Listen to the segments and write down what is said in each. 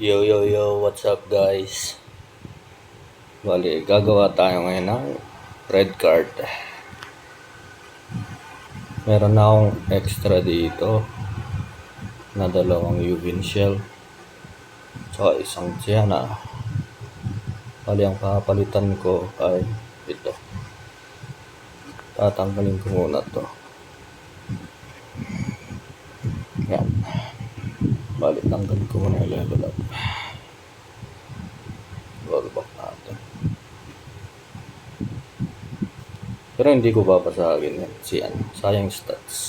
Yo yo yo, what's up guys? Bali, gagawa tayo ngayon ng red card. Meron na akong extra dito na dalawang Uvin shell. Tsaka isang Sienna. Bali, ang papalitan ko ay ito. Tatanggalin ko muna to. Yan. Bali, tanggalin ko muna yung level up. Rollback natin. Pero hindi ko babasagin yan. Sayang stats.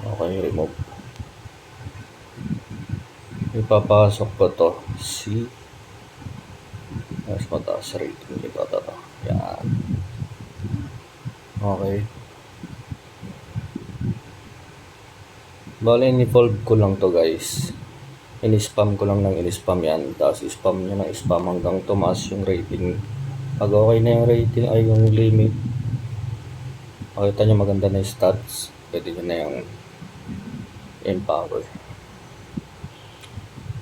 Okay, remove. Ipapasok ko to mas mataas rating dito. Yan. Okay. Bale, ni-fold ko lang to guys. In-spam ko lang ng in-spam yan. Tapos spam nyo ng spam hanggang tumaas yung rating. Pag okay na yung rating ay yung limit, makita nyo maganda na yung stats, pwede nyo na yung empower.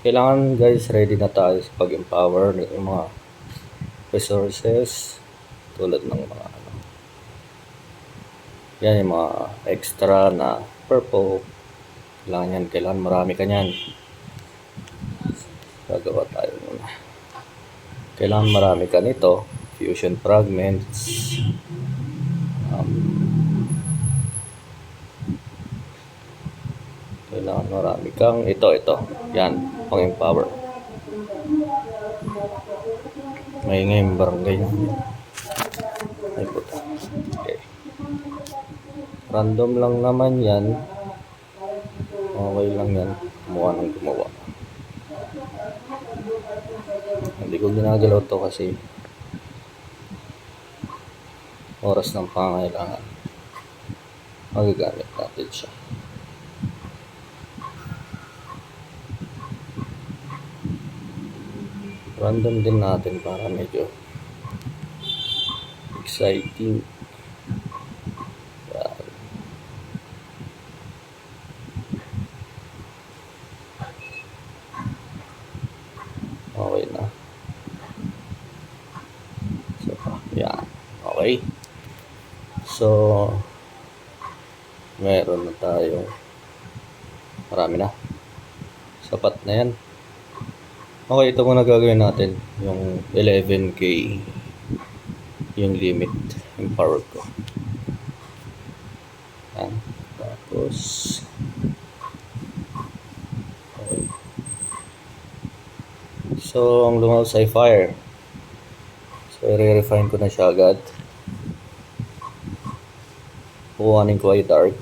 Kailangan guys, ready na tayo sa pag-empower ng mga resources tulad ng mga yan, yung mga extra na purple. Kailangan marami ka nyan. Gagawa tayo muna. Kailangan marami ka nito. Fusion fragments. Kailangan marami kang ito. Yan, pang empower. Maingay yung barangay namin. Ay puta. Okay. Random lang naman yan. Okay lang yan. Kumuha ng gumawa. Hindi ko ginagalaw to kasi oras ng pangailangan. Magagamit natin siya. Random din natin para medyo exciting. Yan. Okay na. So, yan. Okay. So, meron na tayo. Marami na. Sapat na yan. Okay, ito muna gagawin natin. Yung 11k yung limit. Yung power ko. Yan. Tapos okay. So, ang lumawas ay fire. So, i-refine ko na siya agad. Kukuhanin ko ay dark.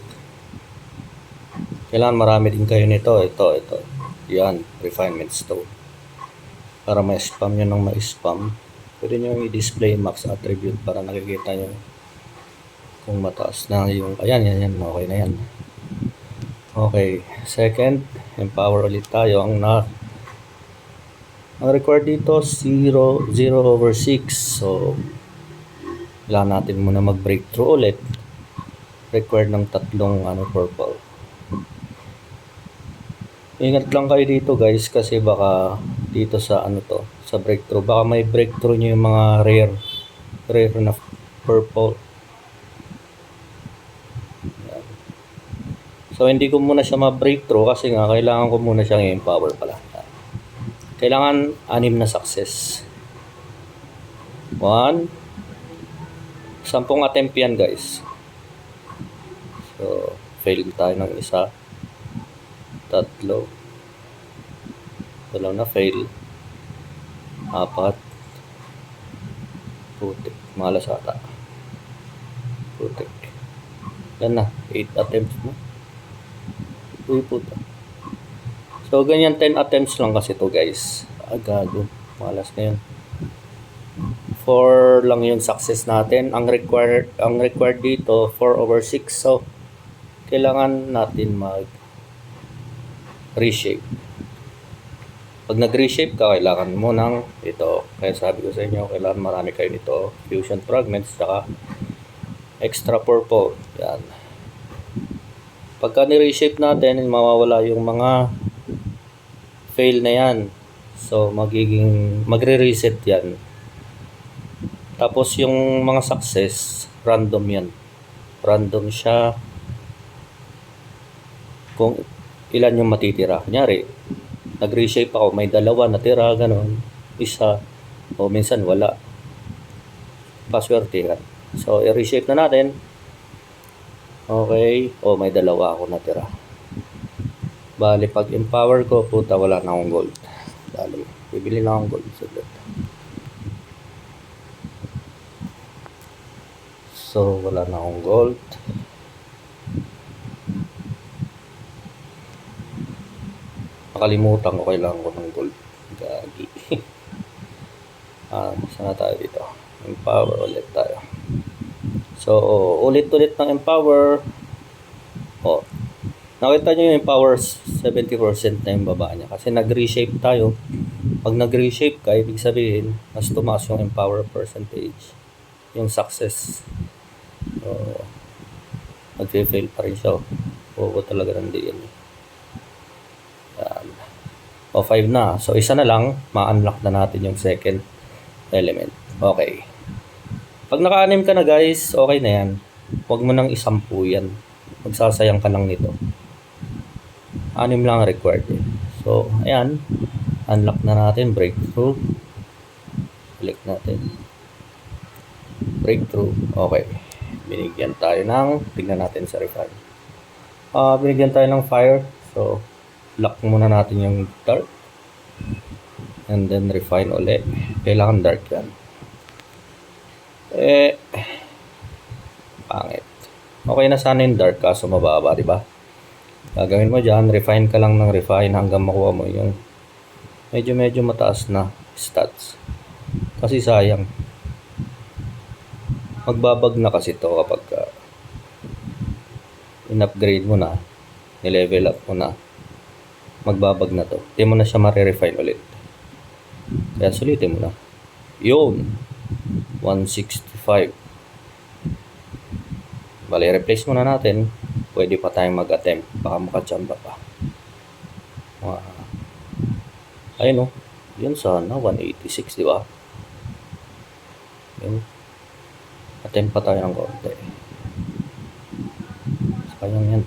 Kailangan marami din kayo nito. Ito. Yan, refinement stone. Para ma-spam nyo ng ma-spam. Pwede nyo i-display max attribute para nakikita nyo kung mataas na yung... Ayan. Okay na yan. Okay. Second, empower ulit tayo. Ang required dito, 0/6. So, kailangan natin muna mag-breakthrough ulit. Required ng tatlong purple. Ingat lang kayo dito guys kasi baka dito sa sa breakthrough, baka may breakthrough nyo yung mga rare na purple. Yan. So hindi ko muna siya ma-breakthrough kasi nga kailangan ko muna siyang i-empower pala. Kailangan 6 na success. 1 10 attempt yan guys. So fail tayo ng isa. 3 na fail. 4 putik, malas ata. Putik. Yan na, 8 attempts na. Uy puta. So ganyan 10 attempts lang kasi to guys. Gago, malas na yun. 4 lang yung success natin. Ang required dito 4/6. So kailangan natin reshape. Pag nag-reshape ka, kailangan mo ng ito. Kaya sabi ko sa inyo, kailangan marami kayo nito. Fusion fragments, saka extra purple. Yan. Pagka ni-reshape natin, mawawala yung mga fail na yan. So, magre-reset yan. Tapos yung mga success, random yan. Random siya kung ilan yung matitira. Kunyari, nag-reshape ako, may 2 natira, ganun. Isa, o minsan wala. Paswerte yan. So, i-reshape na natin. Okay, o may 2 ako natira. Bali, pag empower ko, puta, wala na akong gold. Bali, bibili na akong gold. So, wala na akong gold. Nakalimutan ko, kailangan ko ng gold. Gagi. Saan na tayo dito? Empower ulit tayo. So, ulit-ulit ng empower. O, nakita nyo yung empower 70% na yung baba niya. Kasi nag-reshape tayo. Pag nag-reshape ka, ibig sabihin, mas tumaas yung empower percentage. Yung success. So, mag-fail pa rin siya. Oo, talaga ng DN. Yan. O, 5 na. So, isa na lang, ma-unlock na natin yung second element. Okay. Pag naka-anim ka na guys, okay na yan. Huwag mo nang isampu yan. Magsasayang ka lang nito. 6 lang required eh. So, ayan. Unlock na natin. Breakthrough. Click natin. Breakthrough. Okay. Binigyan tayo ng, tignan natin sa refine. Binigyan tayo ng fire. So, lock muna natin yung dark. And then refine ulit. Kailangan dark yan. Pangit. Okay na sana yung dark kaso mababa, di ba? Gagawin mo dyan, refine ka lang ng refine hanggang makuha mo yung medyo mataas na stats. Kasi sayang. Magbabag na kasi to kapag in-upgrade mo na, ni-level up mo na, magbabag na to. Hindi mo na siya ma-refine ulit. Kaya sulitin mo na. Yun. 165. Bali, replace muna natin. Pwede pa tayong mag-attempt. Baka makachamba pa. Ayun o. Yun sana. 186, di ba? Yun. Attempt pa tayo ng konti. Sayang yan.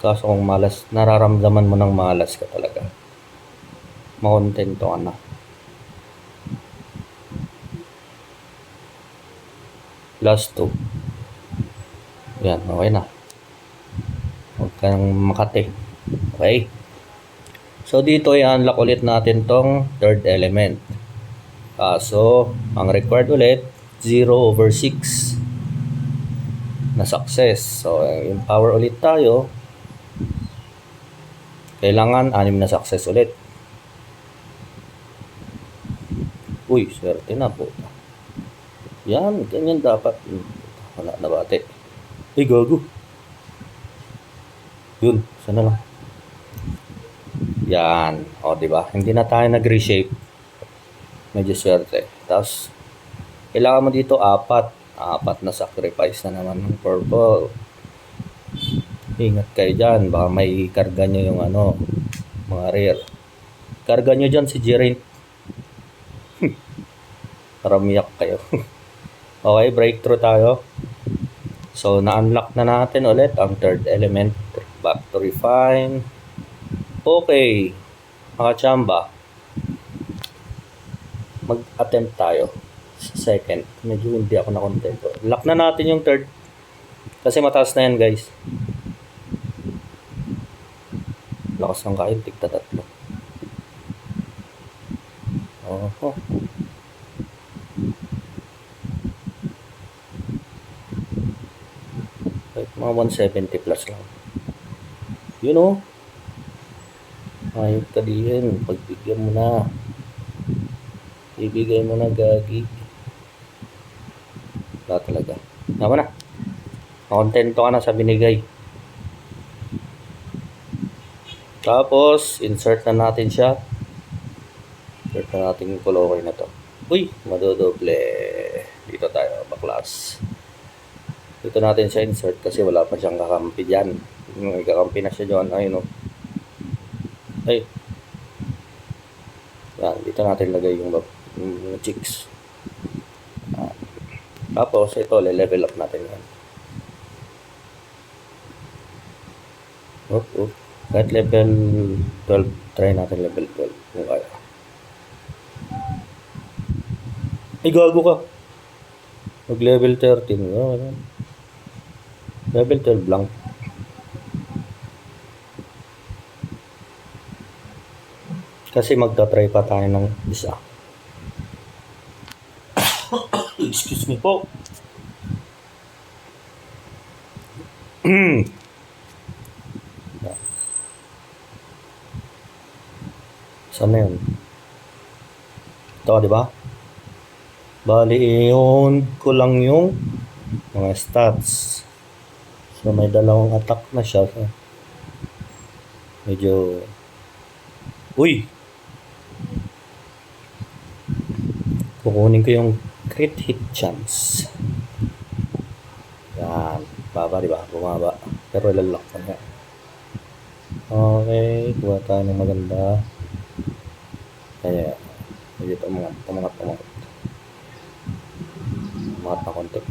Kaso kung malas, nararamdaman mo ng malas ka talaga. Makontento ka na. Last 2. Yan, okay na. Huwag kang makate. Okay. So, dito i-unlock ulit natin tong third element. So, ang required ulit, 0/6 na success. So, empower ulit tayo. Kailangan 6 na success ulit. Uy, swerte na po. Yan, ganyan dapat. Wala na bate. Ay, gago. Yun, sana lang. Yan. O, diba? Hindi na tayo nag-reshape. Medyo swerte. Tapos, kailangan mo dito 4. 4 na sacrifice na naman ng purple. Ingat kayo dyan. Baka may karga nyo yung mga rare. Karga nyo dyan si Geraint. Ramiyak kayo. Okay, breakthrough tayo. So, na-unlock na natin ulit ang third element. Back to refine. Okay. Mga chamba. Mag-attempt tayo sa second. Medyo hindi ako na-contento. Lock na natin yung third. Kasi mataas na yan, guys. Lakas ng kain. Tigta 3. Oh. Mga 170 plus lang. Yun o. Ayot ka din. Pagbigyan mo na. Ibigay mo na, gagi. Wala talaga. Naman na. Nakontento ka na sa binigay. Tapos, insert na natin siya. Insert na natin yung color na to. Uy, madodoble. Dito tayo, baklas. Dito natin siya insert kasi wala pa siyang kakampi dyan. May kakampi na siya dyan. Ayun o. Ay. Yan, dito natin lagay yung chicks. Tapos ito, level up natin yan. Kahit level 12, try natin level 12 kung kaya. Ay, gago ka. Mag level 13. Level 12 lang. Kasi magta-try pa tayo ng isa. Excuse me po. Saan na yun? Ito, di ba? Bali, yun ko lang yung mga stats. So, may dalawang attack na siya. So, medyo... Uy! Kukunin ko yung crit hit chance. Yan. Baba, di ba? Bumaba. Pero lalak pa nga. Okay. Kuha tayo ng maganda. Kaya, dito umangat na konti.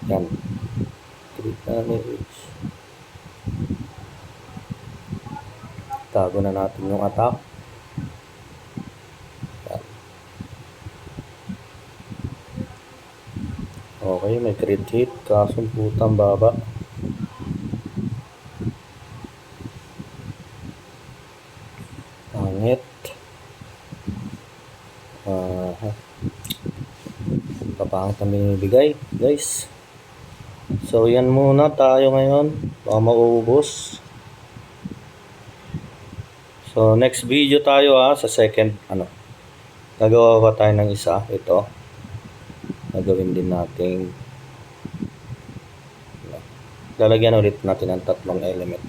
Yan. Crit damage. Tago na natin yung attack. Yan. Okay, may crit hit. Kaso putang baba. Pangit. Papangit na binibigay, guys. So, yan muna tayo ngayon. Baka maubos. So, next video tayo sa second, gagawa pa tayo ng isa. Ito. Gagawin din natin. Lalagyan ulit natin ng 3 element.